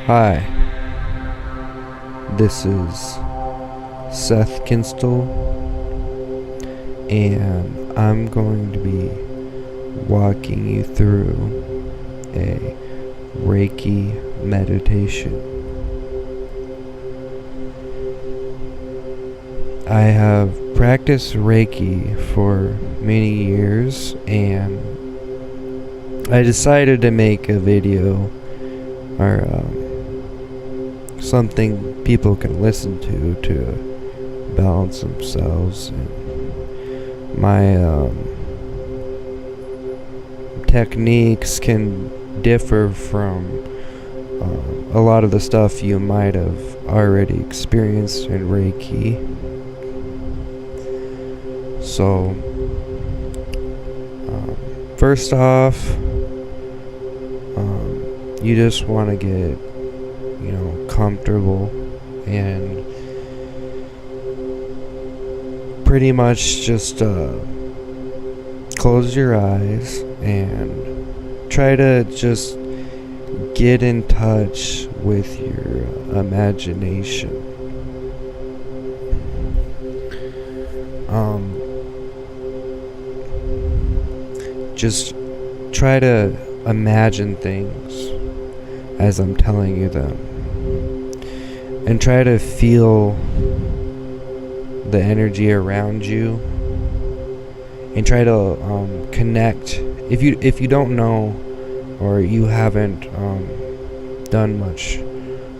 Hi, this is Seth Kinstall, and I'm going to be walking you through a Reiki meditation. I have practiced Reiki for many years, and I decided to make a video or something people can listen to balance themselves. And my techniques can differ from a lot of the stuff you might have already experienced in Reiki. So first off, you just want to get comfortable and pretty much just close your eyes and try to just get in touch with your imagination. Just try to imagine things as I'm telling you them, and try to feel the energy around you, and try to connect. If you don't know, or you haven't done much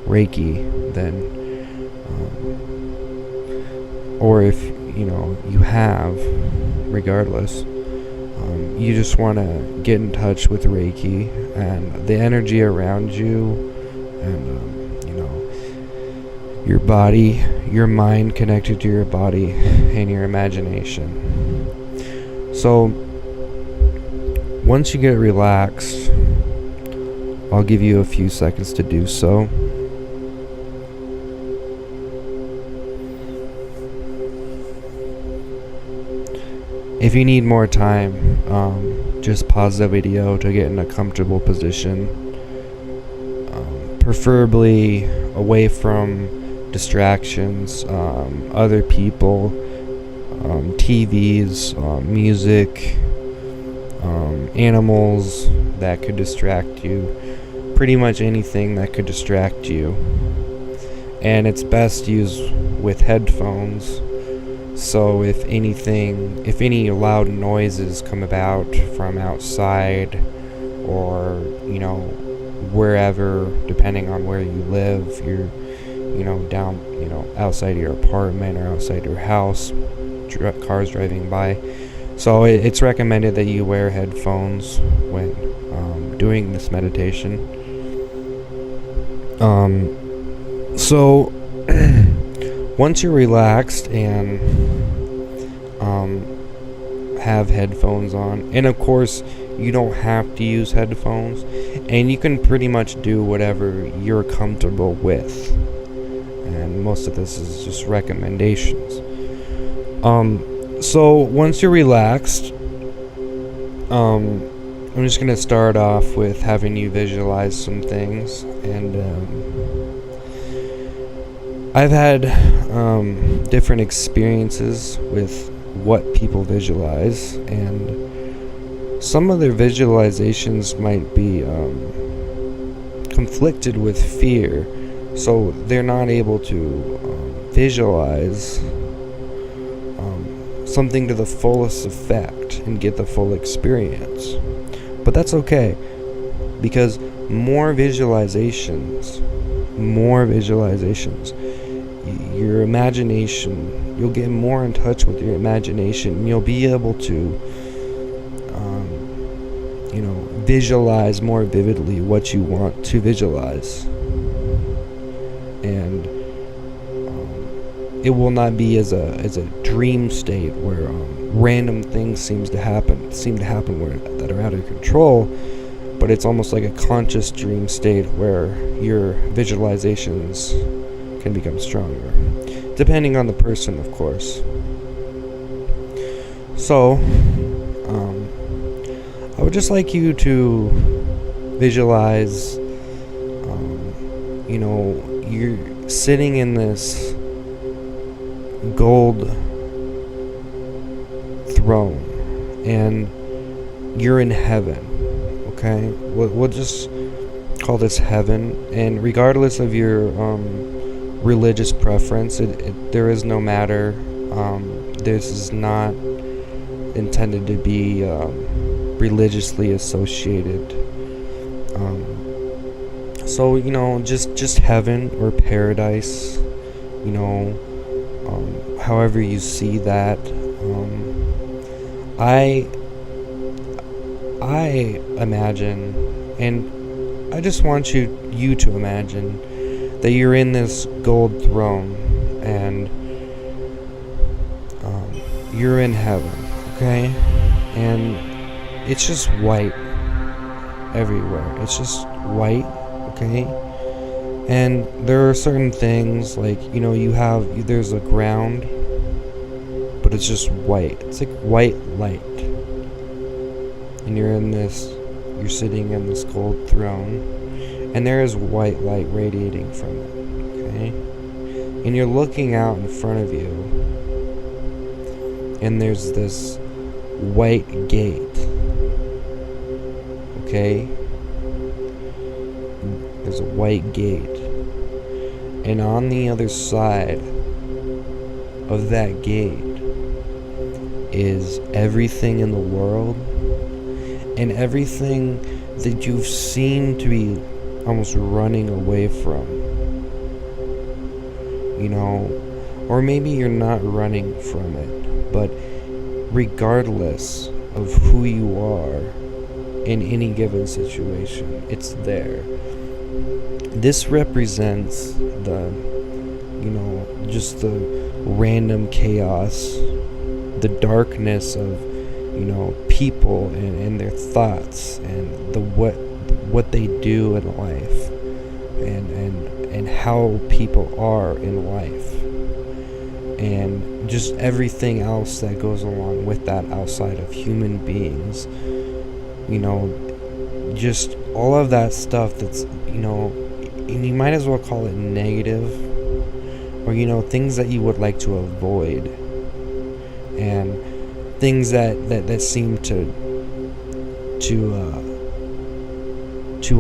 Reiki, then or if you have, regardless, you just want to get in touch with Reiki and the energy around you, and your body, your mind connected to your body, and your imagination. So once you get relaxed, I'll give you a few seconds to do so. If you need more time, just pause the video to get in a comfortable position, preferably away from distractions, other people, TVs, music, animals that could distract you, pretty much anything that could distract you. And it's best used with headphones. So if any loud noises come about from outside, or wherever, depending on where you live, you're down outside your apartment or outside your house, cars driving by, so it's recommended that you wear headphones when doing this meditation. So once you're relaxed and have headphones on, and of course you don't have to use headphones, and you can pretty much do whatever you're comfortable with, and most of this is just recommendations. So once you're relaxed, I'm just gonna start off with having you visualize some things. And I've had different experiences with what people visualize, and some of their visualizations might be conflicted with fear, so they're not able to visualize something to the fullest effect and get the full experience. But that's okay, because more visualizations, your imagination, you'll get more in touch with your imagination, and you'll be able to visualize more vividly what you want to visualize. And it will not be as a dream state where random things seem to happen that are out of control, but it's almost like a conscious dream state where your visualizations can become stronger, depending on the person, of course. So I would just like you to visualize you're sitting in this gold throne, and you're in heaven. Okay, we'll just call this heaven. And regardless of your religious preference, there is no matter. This is not intended to be religiously associated. So just heaven or paradise. However you see that. I imagine, and I just want you to imagine that you're in this gold throne, and you're in heaven, okay? And it's just white everywhere. It's just white, okay? And there are certain things, like, there's a ground, but it's just white. It's like white light. And you're sitting in this gold throne, and there is white light radiating from it, okay? And you're looking out in front of you, and there's this white gate, okay? There's a white gate, and on the other side of that gate is everything in the world, and everything that you've seemed to be almost running away from, or maybe you're not running from it, but regardless of who you are in any given situation, it's there. This represents just the random chaos, the darkness of, people and their thoughts, and what they do in life, and how people are in life, and just everything else that goes along with that outside of human beings. Just all of that stuff that's, and you might as well call it negative, or things that you would like to avoid, and things that seem to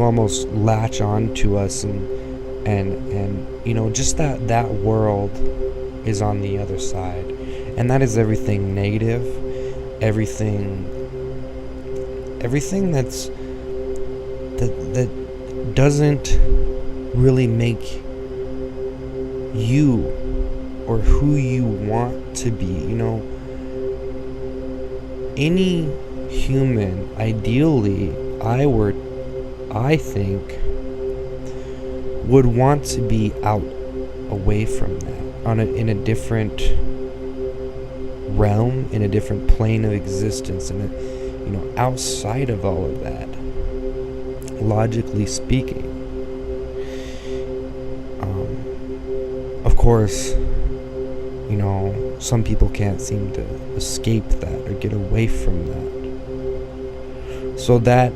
almost latch on to us, and just that world is on the other side, and that is everything negative, everything that doesn't really make you or who you want to be. Any human, ideally, I think, would want to be out, away from that, in a different realm, in a different plane of existence, and outside of all of that, logically speaking. Of course, some people can't seem to escape that or get away from that. So that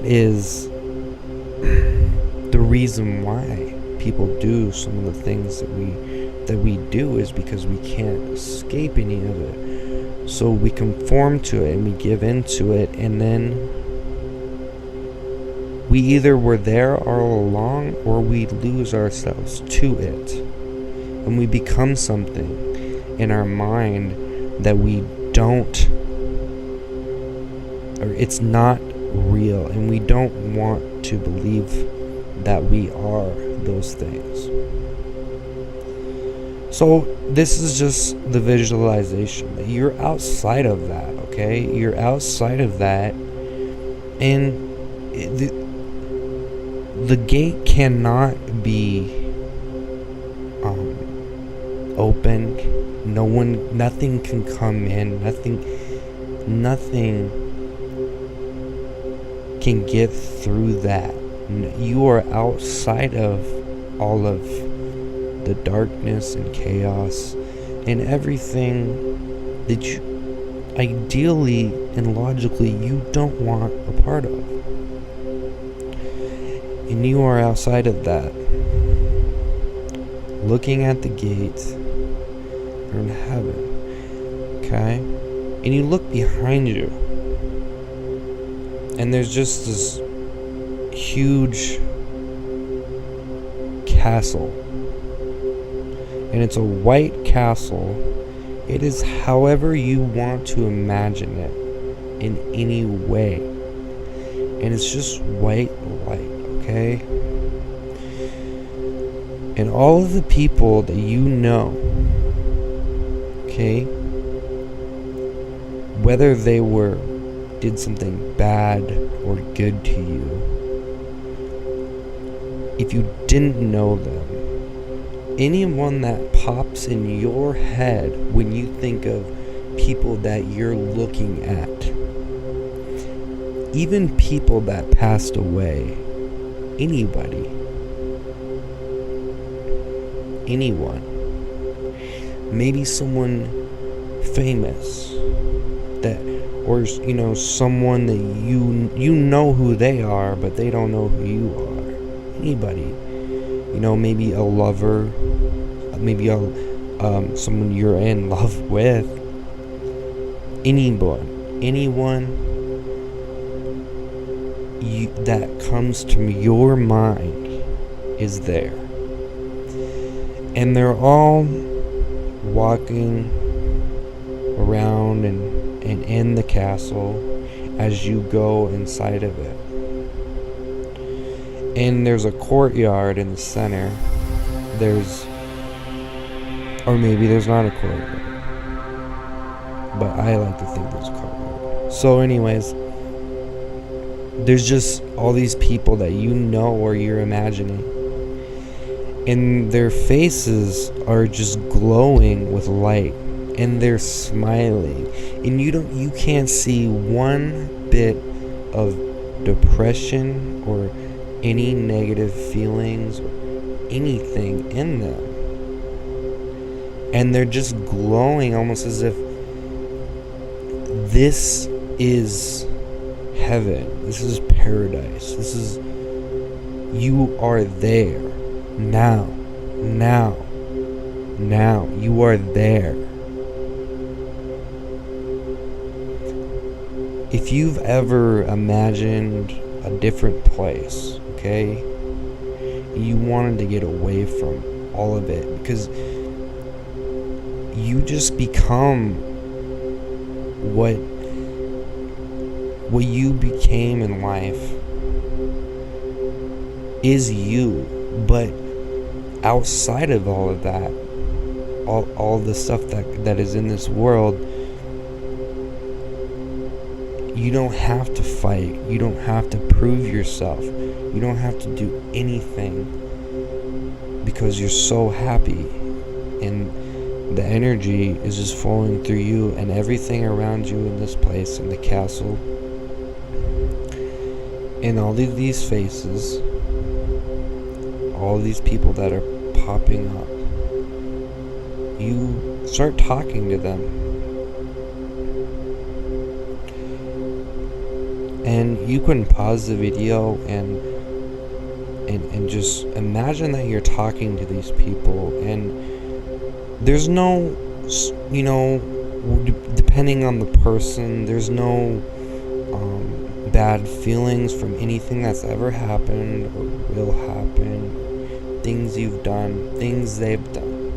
is the reason why people do some of the things that we do, is because we can't escape any of it. So we conform to it, and we give into it, and then we either were there all along, or we lose ourselves to it, and we become something in our mind that we don't, or it's not real, and we don't want to believe that we are those things. So this is just the visualization that you're outside of that, okay? You're outside of that, and the gate cannot be opened. Nothing can come in. Nothing can get through that. You are outside of all of the darkness and chaos and everything that you ideally and logically you don't want a part of. And you are outside of that, looking at the gate. You're in heaven, okay? And you look behind you, and there's just this huge castle. And it's a white castle. It is however you want to imagine it, in any way. And it's just white light, okay? And all of the people that you know, okay, whether they did something bad or good to you, if you didn't know them, anyone that pops in your head when you think of people that you're looking at, even people that passed away, anyone, maybe someone famous, that, or someone that you know who they are, but they don't know who you are. Anybody, maybe a lover, maybe someone you're in love with. Anyone that comes to your mind is there. And they're all walking around and in the castle as you go inside of it. And there's a courtyard in the center. Or maybe there's not a courtyard, but I like to think there's a courtyard. So anyways, there's just all these people that you know or you're imagining, and their faces are just glowing with light, and they're smiling, and you can't see one bit of depression or any negative feelings or anything in them. And they're just glowing, almost as if this is heaven, this is paradise, you are there now, you are there. If you've ever imagined a different place, okay, you wanted to get away from all of it, because you just become what you became in life is you. But outside of all of that, all the stuff that is in this world, you don't have to fight, you don't have to prove yourself, you don't have to do anything, because you're so happy, and the energy is just flowing through you and everything around you in this place, in the castle. And all of these faces, all these people that are popping up, you start talking to them. And you can pause the video and just imagine that you're talking to these people, and there's no, depending on the person, there's no bad feelings from anything that's ever happened or will happen, things you've done, things they've done.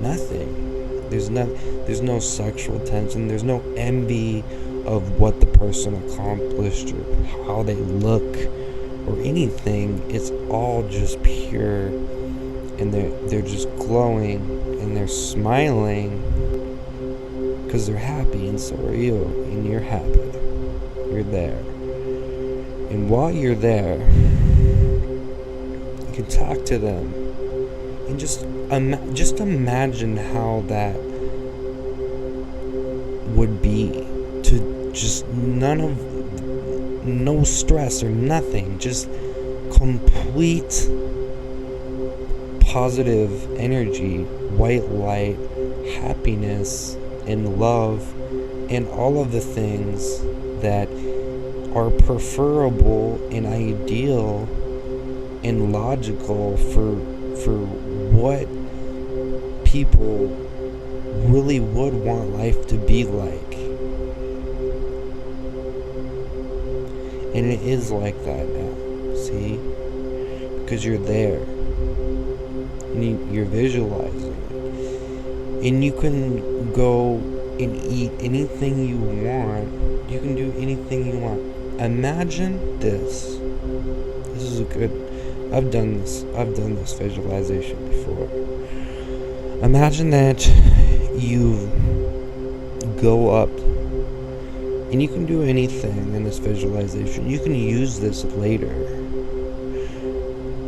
Nothing. There's no sexual tension, there's no envy of what the person accomplished or how they look or anything. It's all just pure, and they're just glowing and they're smiling because they're happy, and so are you, and you're happy. You're there. And while you're there, you can talk to them and just imagine how that would be, to just no stress or nothing, just complete positive energy, white light, happiness, and love, and all of the things that are preferable and ideal and logical for what people really would want life to be like. And it is like that now, see? Because you're there. And you're visualizing it. And you can go and eat anything you want. You can do anything you want. Imagine this. This is a good... I've done this visualization before. Imagine that you go up, and you can do anything in this visualization. You can use this later,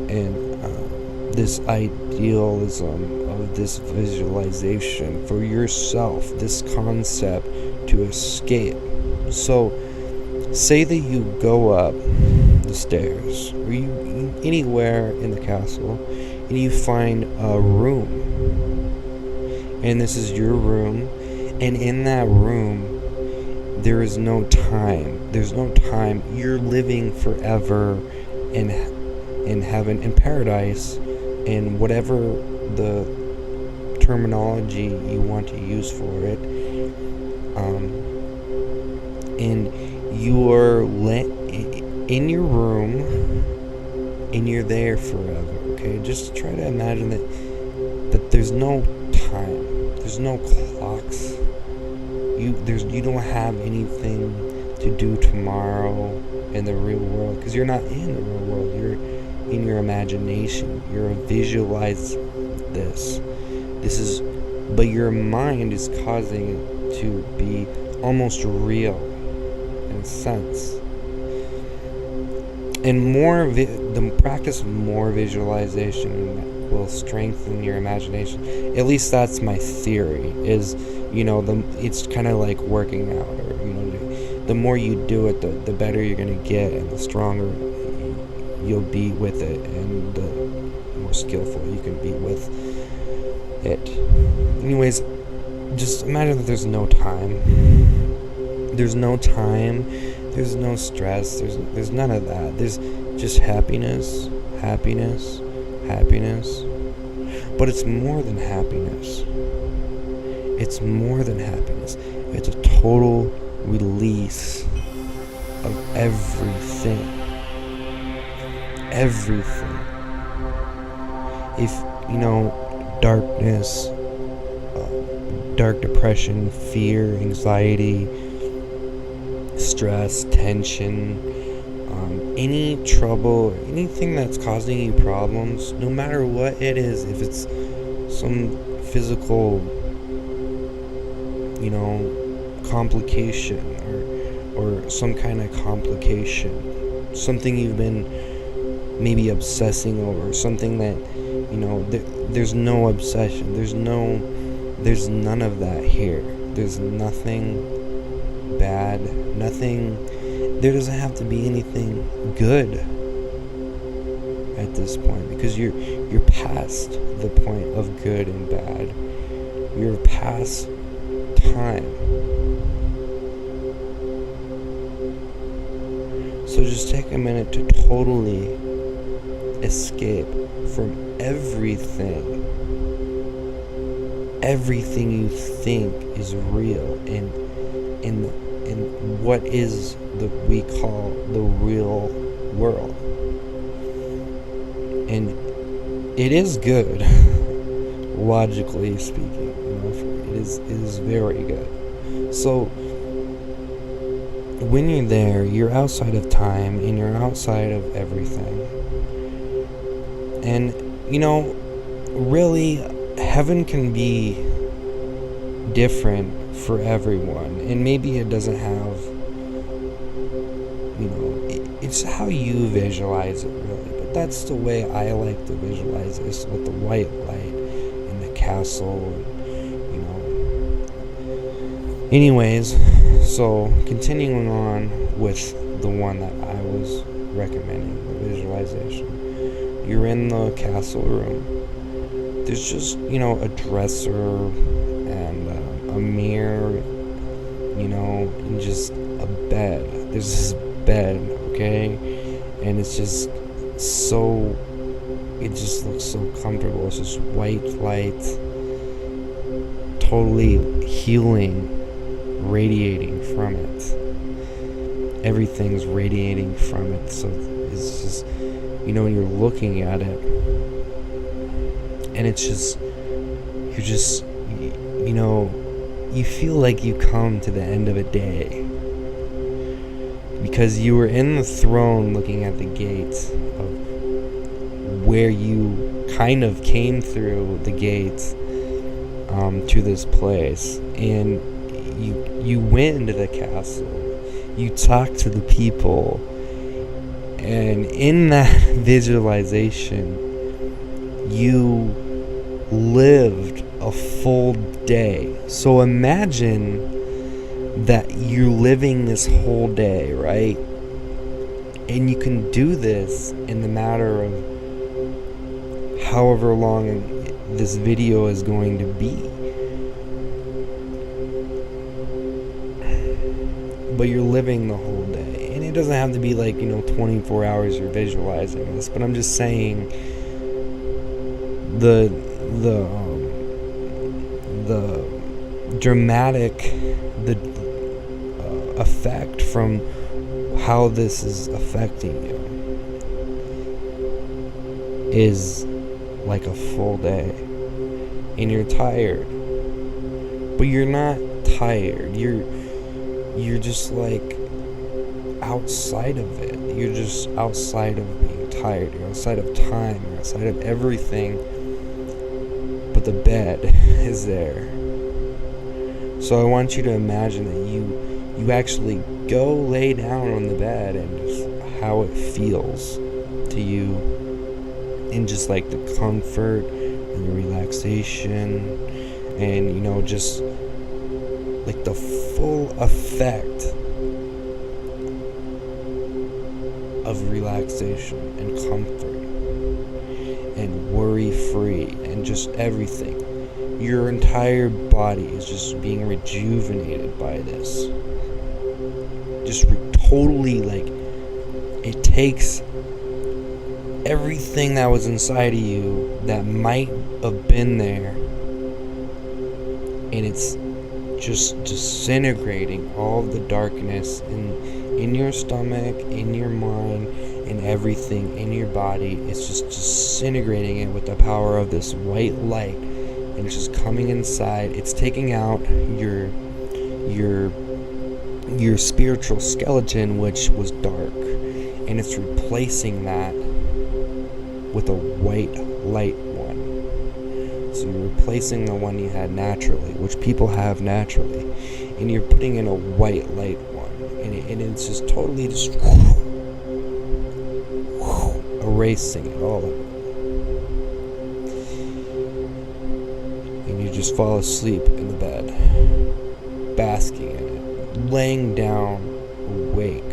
and this idealism of this visualization for yourself, this concept to escape. So, say that you go up the stairs, or you anywhere in the castle, and you find a room. And this is your room, and in that room, there is no time. There's no time. You're living forever in heaven, in paradise, in whatever the terminology you want to use for it. And you are in your room, and you're there forever. Okay, just try to imagine that there's no time. There's no clocks. You don't have anything to do tomorrow in the real world, because you're not in the real world. You're in your imagination. You're visualize this. But your mind is causing it to be almost real in a sense. And the practice of more visualization will strengthen your imagination. At least that's my theory. Is it's kind of like working out, or the more you do it, the better you're gonna get, and the stronger you'll be with it, and the more skillful you can be with it. Anyways, just imagine that there's no time. There's no time. There's no stress. There's none of that. There's just happiness. But it's more than happiness. It's more than happiness. It's a total release of everything. Everything. If, darkness, dark depression, fear, anxiety, stress, tension, any trouble, anything that's causing you problems, no matter what it is, if it's some physical, complication, or some kind of complication, something you've been maybe obsessing over, something that, there's no obsession, there's none of that here. There's nothing bad, nothing. There doesn't have to be anything good at this point, because you're past the point of good and bad. You're past time. So just take a minute to totally escape from everything you think is real, and what is we call the real world. And it is good, logically speaking. It is very good. So when you're there, you're outside of time, and you're outside of everything. And really, heaven can be different for everyone, and maybe it doesn't have, it's how you visualize it, really. But that's the way I like to visualize this, with the white light and the castle, Anyways, so continuing on with the one that I was recommending, the visualization. You're in the castle room. There's just, a dresser and a mirror, and just a bed. There's this bed, okay? And it's just so, it just looks so comfortable. It's just white light, totally healing, radiating from it. Everything's radiating from it. So it's just, when you're looking at it, and it's just, you're just, you feel like you come to the end of a day, because you were in the throne looking at the gates of where you kind of came through the gates to this place, and you went into the castle, you talked to the people, and in that visualization you lived a full day. So imagine that you're living this whole day, right? And you can do this in the matter of however long this video is going to be. But you're living the whole day. And it doesn't have to be 24 hours you're visualizing this, but I'm just saying the dramatic effect from how this is affecting you is like a full day, and you're tired, but you're not tired. You're just outside of it. You're just outside of being tired. You're outside of time. You're outside of everything. But the bed is there. So I want you to imagine that you actually go lay down on the bed, and just how it feels to you, and just the comfort and the relaxation, and just the full effect of relaxation and comfort and worry-free and just everything. Your entire body is just being rejuvenated by this. Just totally, it takes everything that was inside of you that might have been there, and it's just disintegrating all of the darkness in your stomach, in your mind, and everything in your body. It's just disintegrating it with the power of this white light, and it's just coming inside. It's taking out your spiritual skeleton, which was dark, and it's replacing that with a white light one. So you're replacing the one you had naturally, which people have naturally, and you're putting in a white light one, and it's just totally just erasing it all of it. And you just fall asleep in the bed, basking in it, laying down awake.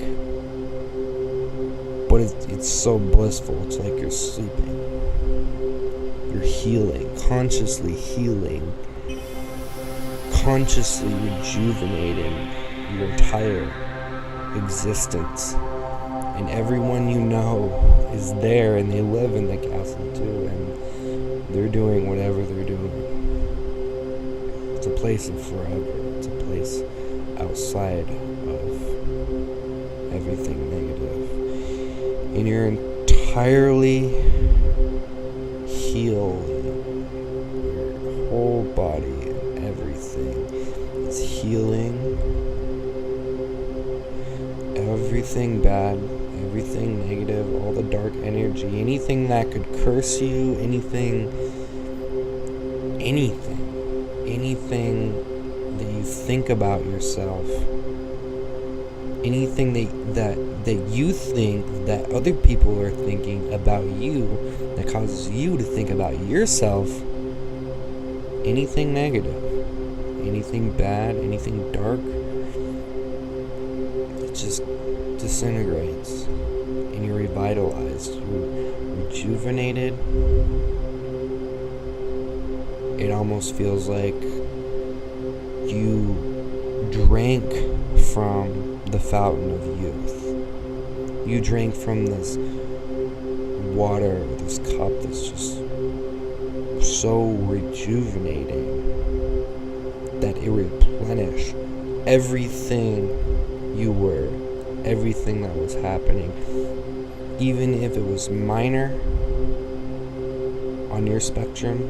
But it's so blissful. It's like you're sleeping. You're healing, consciously rejuvenating your entire existence. And everyone you know is there, and they live in the castle too, and they're doing whatever they're doing. It's a place of forever. It's a place outside of everything negative. And you're entirely healed. Your whole body and everything is healing. Everything bad, everything negative, all the dark energy, anything that could curse you, anything that you think about yourself, anything that you think that other people are thinking about you that causes you to think about yourself, anything negative, anything bad, anything dark, it just disintegrates, and you're revitalized, you're rejuvenated. It almost feels like you drank from the fountain of youth. You drank from this water, this cup that's just so rejuvenating that it replenished everything you were, everything that was happening, even if it was minor on your spectrum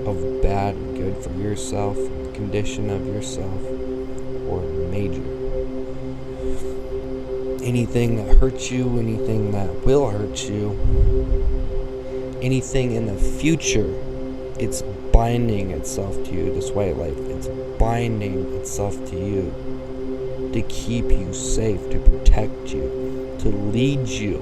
of bad and good for yourself, condition of yourself, or major. Anything that hurts you, anything that will hurt you, anything in the future, it's binding itself to you. This way of life, it's binding itself to you to keep you safe, to protect you, to lead you.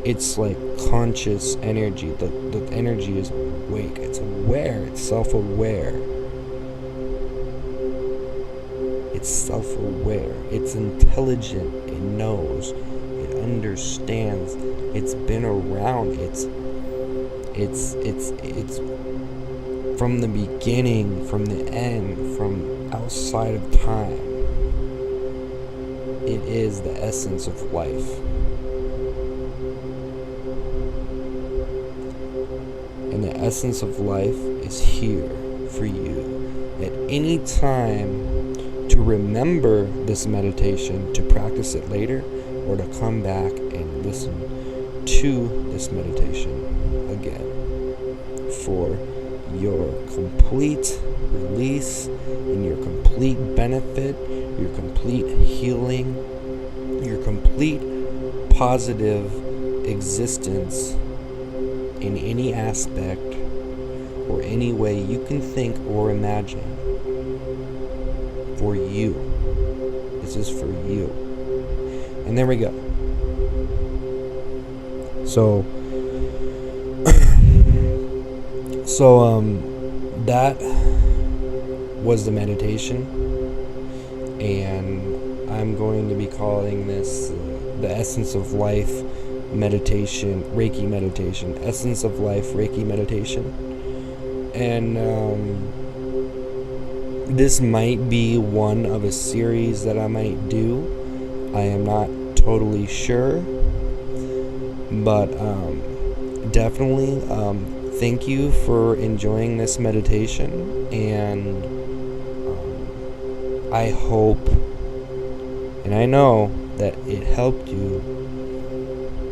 It's like conscious energy. The energy is awake, it's aware, it's self-aware. It's self-aware, it's intelligent, it knows, it understands, it's been around, it's from the beginning, from the end, from outside of time. It is the essence of life. And the essence of life is here for you at any time, to remember this meditation, to practice it later, or to come back and listen to this meditation again for your complete release and your complete benefit, your complete healing, your complete positive existence in any aspect or any way you can think or imagine. For you. This is for you. And there we go. So that was the meditation, and I'm going to be calling this the Essence of Life meditation, Reiki meditation, Essence of Life Reiki meditation. And this might be one of a series that I might do. I am not totally sure, but definitely thank you for enjoying this meditation, and I hope and I know that it helped you,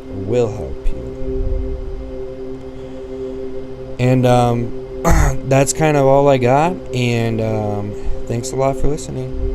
or will help you. And that's kind of all I got, and thanks a lot for listening.